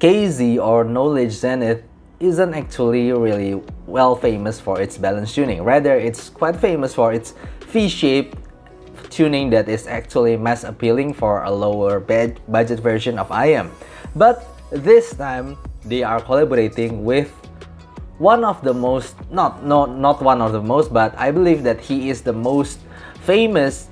KZ or Knowledge Zenith isn't actually really well famous for its balance tuning. Rather, it's quite famous for its V-shape tuning that is actually mass appealing for a lower budget version of IM. But this time they are collaborating with one of the most, not one of the most, but I believe that he is the most famous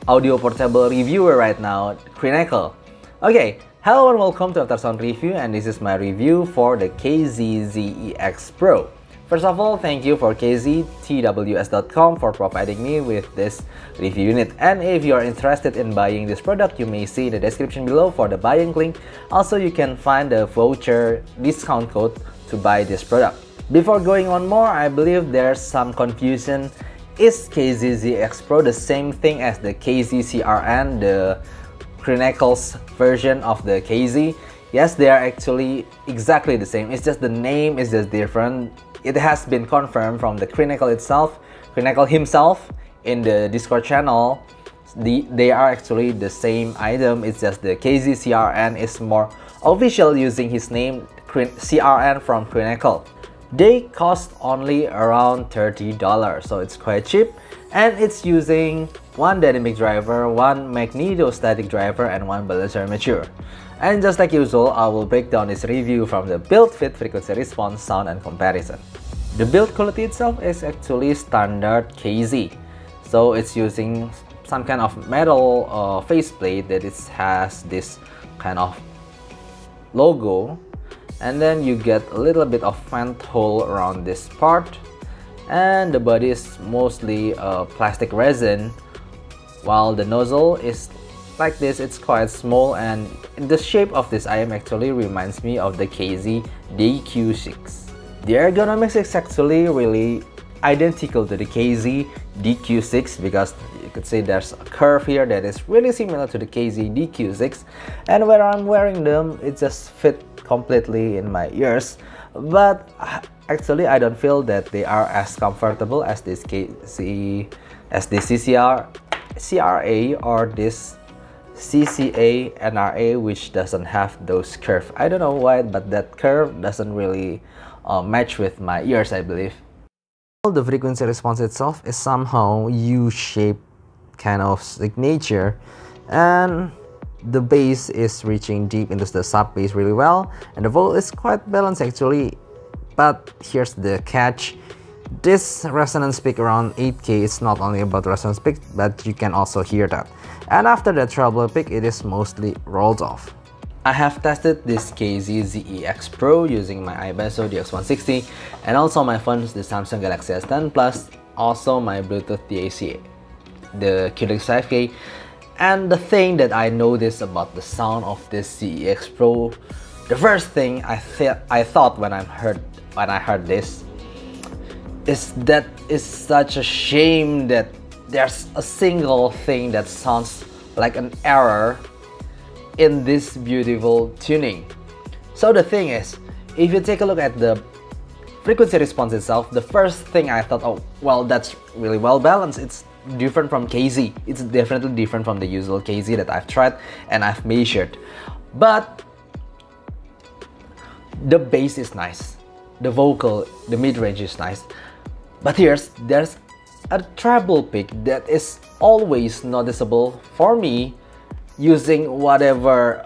audio portable reviewer right now, Zex. Okay, hello and welcome to Aftersound Review, and this is my review for the KZ Zex Pro. First of all, thank you for KZTWS.com for providing me with this review unit. And if you are interested in buying this product, you may see the description below for the buying link. Also, you can find the voucher discount code to buy this product. Before going on more, I believe there's some confusion. Is KZ Zex Pro the same thing as the KZ CRN, the Zex version of the KZ? Yes, they are actually exactly the same. It's just the name is just different. It has been confirmed from the Zex itself, Zex himself, in the Discord channel. They are actually the same item. It's just the KZ CRN is more official using his name CRN from Zex. They cost only around $30, so it's quite cheap, and it's using one dynamic driver, one magnetostatic driver, and one balance armature. And just like usual, I will break down this review from the build, fit, frequency response, sound, and comparison. The build quality itself is actually standard KZ, so it's using some kind of metal faceplate that has this kind of logo. And then you get a little bit of vent hole around this part, and the body is mostly plastic resin, while the nozzle is like this. It's quite small, and the shape of this IM actually reminds me of the KZ DQ6. The ergonomics is actually really identical to the KZ DQ6 because you could say there's a curve here that is really similar to the KZ DQ6, and when I'm wearing them, it just fit completely in my ears. But actually, I don't feel that they are as comfortable as this CRA or this CCA NRA, which doesn't have those curves. I don't know why, but that curve doesn't really match with my ears, I believe. The frequency response itself is somehow U-shaped kind of signature, and the bass is reaching deep into the sub bass really well, and the vocal is quite balanced actually. But here's the catch: this resonance peak around 8K is not only about resonance peak, but you can also hear that. And after the treble peak, it is mostly rolled off. I have tested this KZ Zex Pro using my iBasso DX160, and also my phones, the Samsung Galaxy S10 Plus, also my Bluetooth DAC, the Q5K. And the thing that I noticed about the sound of this Zex Pro, the first thing I thought when I heard this is that it's such a shame that there's a single thing that sounds like an error in this beautiful tuning. So the thing is, if you take a look at the frequency response itself, the first thing I thought, oh well, that's really well balanced. It's different from KZ. It's definitely different from the usual KZ that I've tried and I've measured. But the bass is nice, the vocal, the mid-range is nice. But there's a treble peak that is always noticeable for me using whatever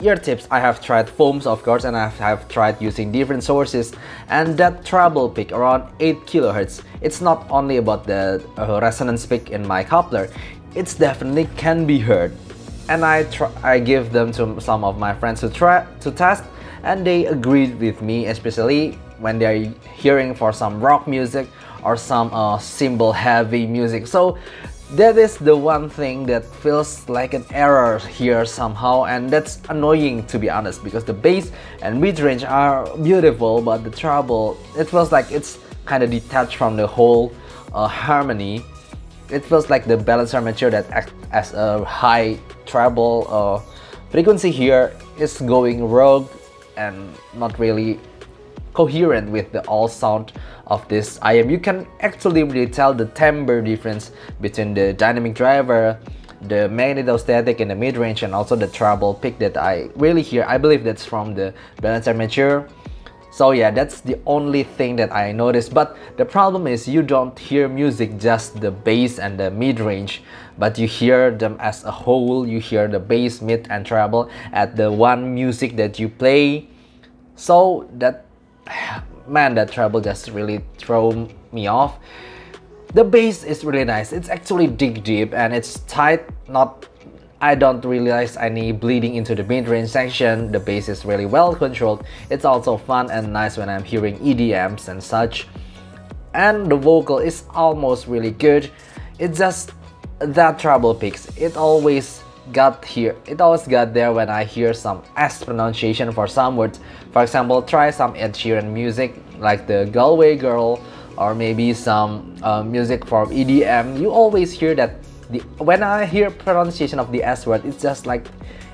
ear tips I have tried, foams of course, and I have tried using different sources. And that treble peak around 8 kHz, it's not only about the resonance peak in my coupler, it's definitely can be heard. And I give them to some of my friends to test, and they agreed with me, especially when they're hearing for some rock music or some cymbal heavy music. So that is the one thing that feels like an error here somehow, and that's annoying to be honest, because the bass and mid-range are beautiful, but the treble, it feels like it's kind of detached from the whole harmony. It feels like the balance armature that acts as a high treble frequency here is going rogue and not really coherent with the all sound of this IM. You can actually really tell the timbre difference between the dynamic driver, the magnetostatic in the mid-range, and also the treble pick that I really hear. I believe that's from the balance armature. So yeah, that's the only thing that I noticed. But the problem is you don't hear music just the bass and the mid-range, but you hear them as a whole. You hear the bass, mid, and treble at the one music that you play. So that, man, that treble just really throw me off. The bass is really nice. It's actually dig deep and it's tight. I don't realize any bleeding into the mid-range section. The bass is really well controlled. It's also fun and nice when I'm hearing EDMs and such. And the vocal is almost really good. It's just that treble picks. It always got there when I hear some S pronunciation for some words. For example, try some Ed Sheeran music like the Galway Girl, or maybe some music from EDM. You always hear that when I hear pronunciation of the S word, it's just like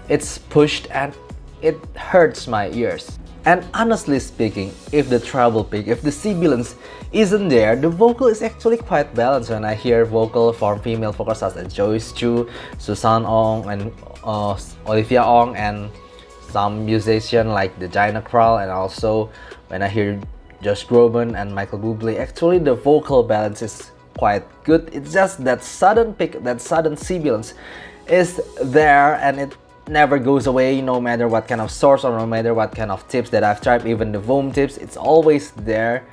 it's pushed and it hurts my ears. And honestly speaking, if the treble pick, if the sibilance isn't there, the vocal is actually quite balanced. When I hear vocal from female vocals such as Joyce Chu, Susan Ong, and Olivia Ong, and some musician like the Gina Krall, and also when I hear Josh Groban and Michael Bublé, actually the vocal balance is quite good. It's just that sudden pick, that sudden sibilance is there, and it never goes away no matter what kind of source or no matter what kind of tips that I've tried. Even the Voom tips, it's always there.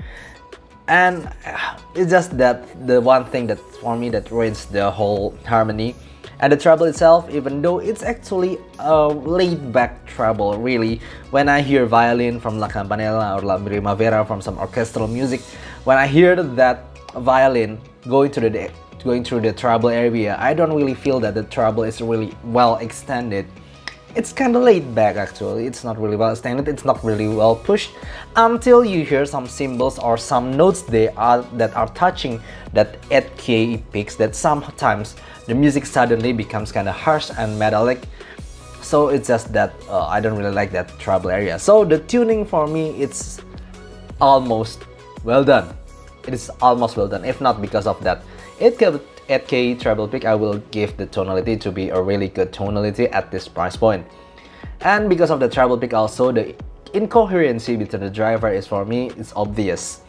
And it's just that the one thing that for me that ruins the whole harmony. And the treble itself, even though it's actually a laid-back treble, really, when I hear violin from La Campanella or La Primavera from some orchestral music, when I hear that violin going through the treble area, I don't really feel that the treble is really well extended. It's kind of laid back actually. It's not really well extended. It's not really well pushed until you hear some cymbals or some notes that are touching that 8K picks, that sometimes the music suddenly becomes kind of harsh and metallic. So it's just that I don't really like that treble area. So the tuning for me, it's almost well done. It is almost well done. If not because of that 8K treble pick, I will give the tonality to be a really good tonality at this price point. And because of the treble pick also, the incoherency between the driver is, for me, it's obvious.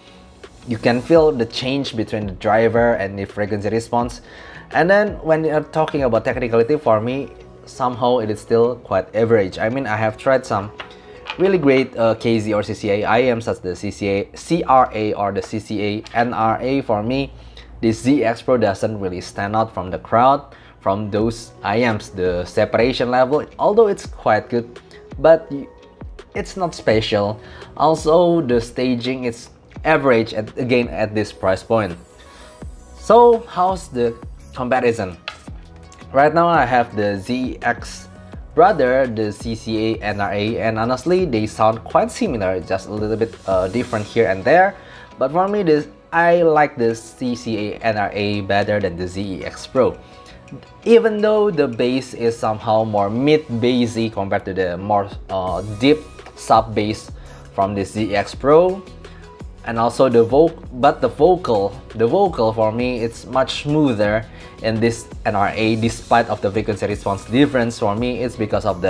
You can feel the change between the driver and the frequency response. And then when you're talking about technicality, for me, somehow it is still quite average. I mean, I have tried some really great KZ or CCA IMs such as the CRA or the CCA NRA. For me, this Zex Pro doesn't really stand out from the crowd, from those IMs. The separation level, although it's quite good, but it's not special. Also, the staging is average again at this price point. So how's the comparison? Right now I have the ZX Brother, the CCA NRA, and honestly they sound quite similar, just a little bit different here and there. But for me, I like the CCA NRA better than the ZX Pro. Even though the bass is somehow more mid-bassy compared to the more deep sub-bass from the ZX Pro. And also the vocal for me, it's much smoother in this NRA, despite of the frequency response difference. For me, it's because of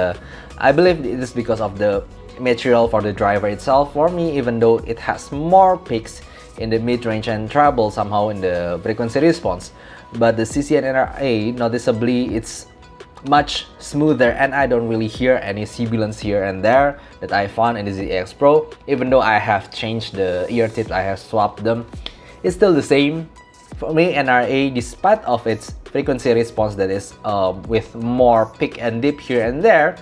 I believe it is because of the material for the driver itself. For me, even though it has more picks in the mid-range and treble somehow in the frequency response, but the CCA NRA, noticeably, it's much smoother, and I don't really hear any sibilance here and there that I found in the ZX Pro. Even though I have changed the ear tips, I have swapped them, it's still the same. For me, NRA, despite of its frequency response that is with more pick and dip here and there,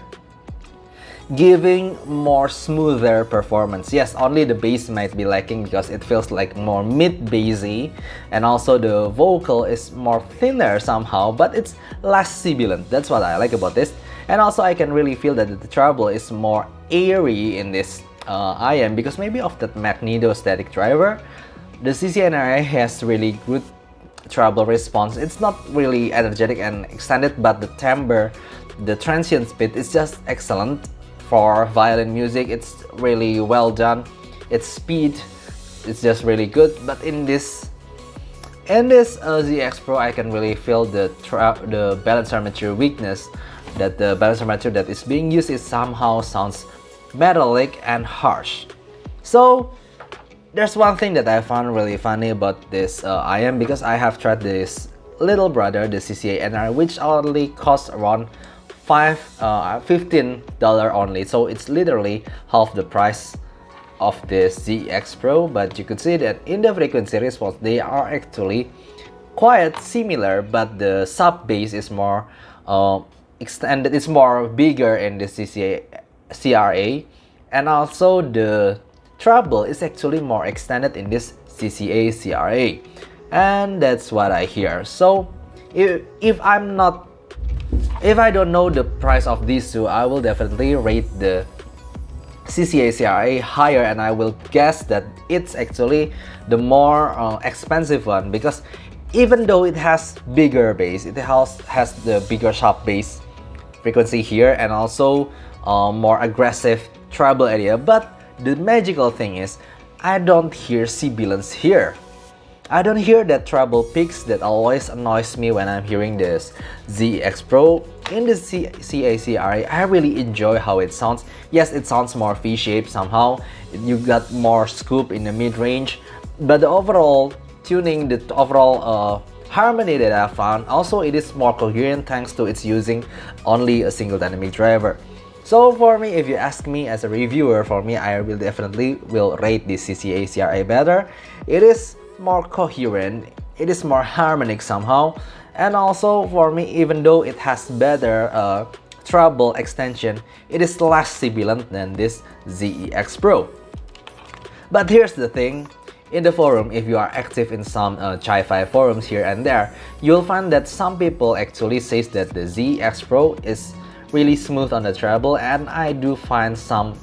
giving more smoother performance. Yes, only the bass might be lacking because it feels like more mid-bassy, and also the vocal is more thinner somehow, but it's less sibilant. That's what I like about this. And also I can really feel that the treble is more airy in this IM because maybe of that magnetostatic driver. The CCNRA has really good treble response. It's not really energetic and extended, but the timbre, the transient speed is just excellent. For violin music, it's really well done. Its speed, it's just really good. But in this In this ZX Pro, I can really feel the balancer material weakness, that the balancer material that is being used is somehow sounds metallic and harsh. So there's one thing that I found really funny about this IM, because I have tried this little brother, the CCA NR, which only costs around $15 only, so it's literally half the price of this ZX Pro. But you could see that in the frequency response they are actually quite similar, but the sub bass is more extended, it's more bigger in the CCA CRA, and also the treble is actually more extended in this CCA CRA, and that's what I hear. So if I don't know the price of these two, I will definitely rate the CCA CRA higher, and I will guess that it's actually the more expensive one, because even though it has bigger bass, it has the bigger sharp bass frequency here, and also more aggressive treble area, but the magical thing is I don't hear sibilance here. I don't hear that treble peaks that always annoys me when I'm hearing this ZX Pro. In the CACRA, I really enjoy how it sounds. Yes, it sounds more V-shaped somehow. You got more scoop in the mid-range, but the overall tuning, the overall harmony that I found, also it is more coherent thanks to its using only a single dynamic driver. So for me, if you ask me as a reviewer, for me, I will definitely rate this CCA CRA better. It is more coherent, it is more harmonic somehow, and also for me, even though it has better treble extension, it is less sibilant than this ZX Pro. But here's the thing, in the forum, if you are active in some Chi-Fi forums here and there, you'll find that some people actually says that the ZX Pro is really smooth on the treble, and I do find some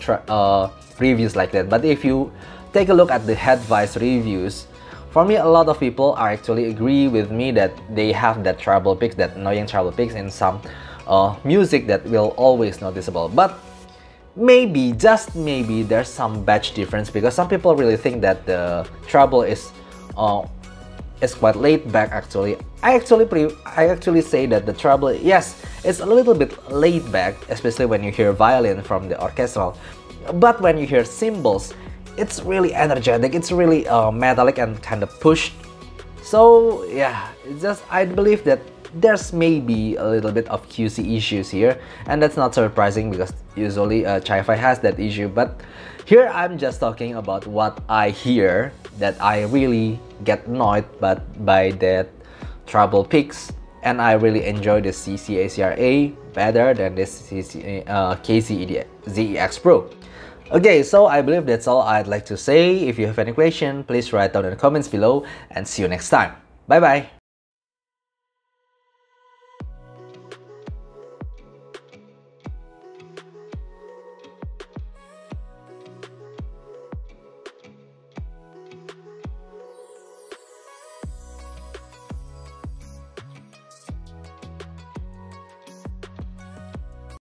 reviews like that. But if you take a look at the Headvice reviews, for me, a lot of people are actually agree with me that they have that treble picks, that annoying treble picks in some music that will always noticeable. But maybe, just maybe, there's some batch difference, because some people really think that the treble is quite laid back. Actually, I actually say that the treble, yes, it's a little bit laid back, especially when you hear violin from the orchestral. But when you hear cymbals, it's really energetic, it's really metallic and kind of pushed. So yeah, it's just, I believe that there's maybe a little bit of QC issues here, and that's not surprising because usually Chi-Fi has that issue. But here I'm just talking about what I hear, that I really get annoyed by that treble picks, and I really enjoy the CCA-CRA better than this ZX Pro. Okay, so I believe that's all I'd like to say. If you have any question, please write down in the comments below, and see you next time. Bye bye!